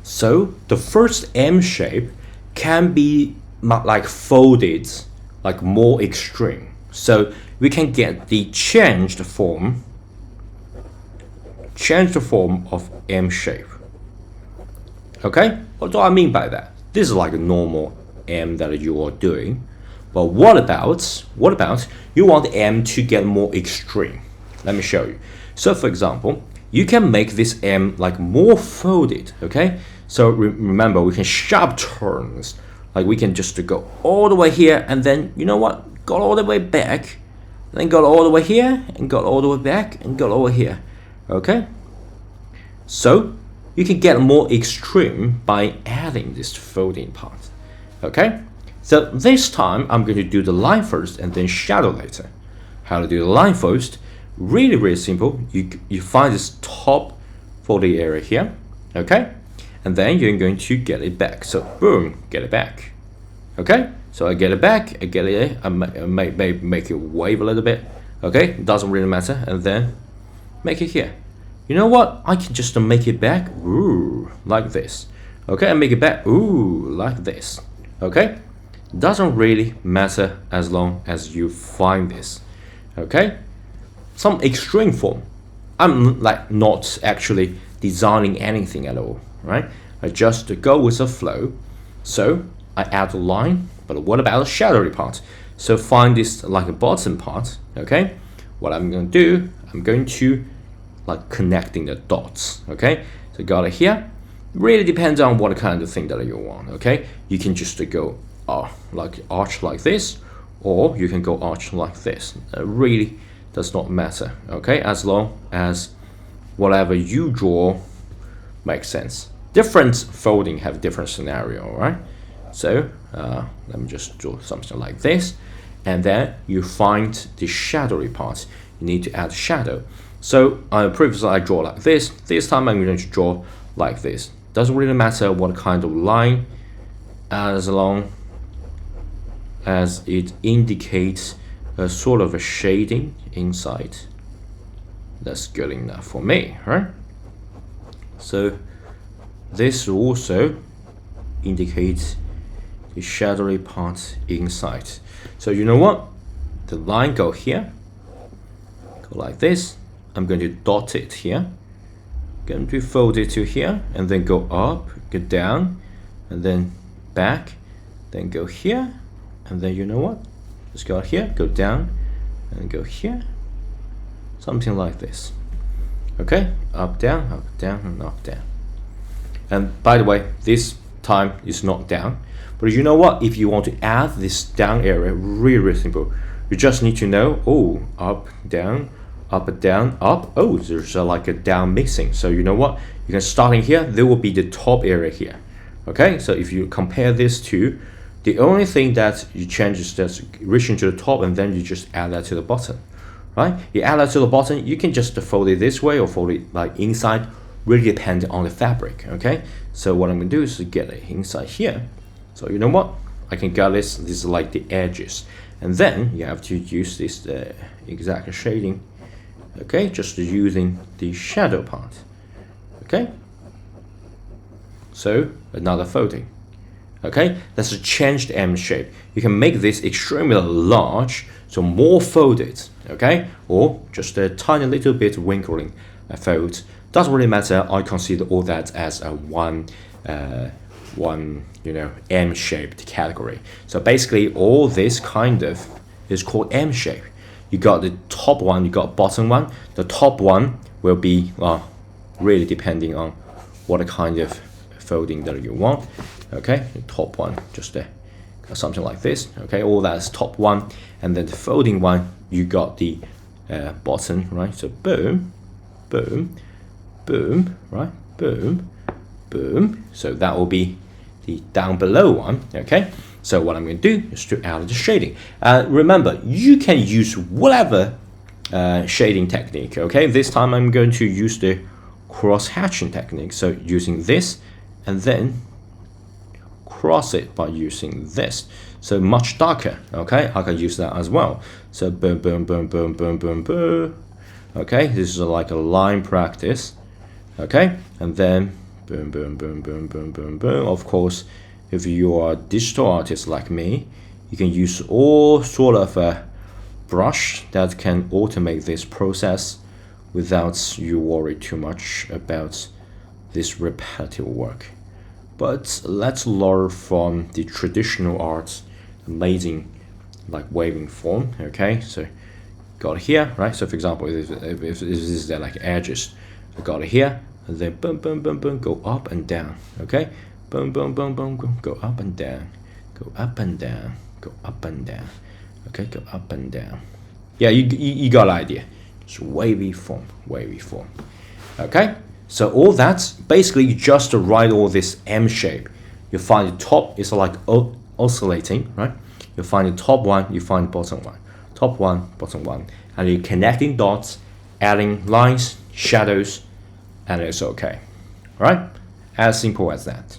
So the first M shape can be like folded, like more extreme. So we can get the changed form of M shape. Okay, what do I mean by that? This is like a normal M that you are doing. But what about you want M to get more extreme? Let me show you. So for example, you can make this M like more folded, okay? So remember, we can sharp turns. Like we can just go all the way here and then, you know what? Go all the way back, then go all the way here and go all the way back and go over here, okay? So you can get more extreme by adding this folding part, okay? So this time I'm going to do the line first and then shadow later. How to do the line first? Really simple. You find this top folding area here, okay? And then you're going to get it back. So boom, get it back. Okay? So I get it back, I get it, I make it wave a little bit. Okay? Doesn't really matter. And then make it here. You know what? I can just make it back, ooh, like this. Okay? And make it back, ooh, like this. Okay? Doesn't really matter as long as you find this. Okay? Some extreme form. I'm like not actually designing anything at all, right? I just go with the flow. So I add a line, but what about the shadowy part? So find this like a bottom part, okay? What I'm going to do, I'm going to like connecting the dots, okay? So got it here. Really depends on what kind of thing that you want, okay? You can just go like arch like this, or you can go arch like this. Really does not matter, okay? As long as whatever you draw makes sense. Different folding have different scenario, right? So let me just draw something like this, and then you find the shadowy part. You need to add shadow. So previously I draw like this. This time I'm going to draw like this. Doesn't really matter what kind of line, as long as it indicates a sort of a shading inside. That's good enough for me, right? So this also indicates the shadowy part inside. So you know what? The line go here, go like this. I'm going to dot it here. Going to fold it to here, and then go up, go down, and then back, then go here, and then you know what? Just go here, go down, and go here. Something like this. Okay, up, down, and up, down. And by the way, this time is not down. But you know what? If you want to add this down area, really simple. You just need to know, oh, up, down, up. Oh, there's like a down mixing. So you know what? You can start in here. There will be the top area here. Okay, so if you compare this to, the only thing that you change is just reaching to the top, and then you just add that to the bottom. Right? You add that to the bottom, you can just fold it this way or fold it like inside, really depending on the fabric, okay? So what I'm gonna do is to get it inside here. So you know what? I can get this is like the edges. And then you have to use this exact shading, okay? Just using the shadow part, okay? So another folding, okay? That's a changed M shape. You can make this extremely large, so more folded, okay? Or just a tiny little bit wrinkling fold. Doesn't really matter. I consider all that as a one you know, M-shaped category. So basically all this kind of is called M shape. You got the top one, you got bottom one. The top one will be really depending on what kind of folding that you want, okay? The top one, just something like this, okay? All that's top one, and then the folding one, you got the bottom, right? So boom, boom, boom, right? Boom, boom. So that will be the down below one, okay? So what I'm going to do is to add the shading. Remember, you can use whatever shading technique, okay? This time I'm going to use the cross-hatching technique. So using this, and then cross it by using this. So much darker, okay? I can use that as well. So boom, boom, boom, boom, boom, boom, boom. Okay, this is like a line practice. Okay, and then boom, boom, boom, boom, boom, boom, boom. Of course, if you are a digital artist like me, you can use all sort of a brush that can automate this process without you worry too much about this repetitive work. But let's learn from the traditional arts, amazing like waving form. Okay, so got it here, right? So for example, if this is like edges, so got it here, and then boom, boom, boom, boom, go up and down. Okay, boom, boom, boom, boom, boom, go up and down, go up and down, go up and down. Okay, go up and down. Yeah, you got the idea. It's wavy form, wavy form. Okay, so all that basically you just write all this M shape. You find the top is like oscillating, right? You find the top one, you find the bottom one, top one, bottom one, and you're connecting dots, adding lines, shadows, and it's okay, right? As simple as that.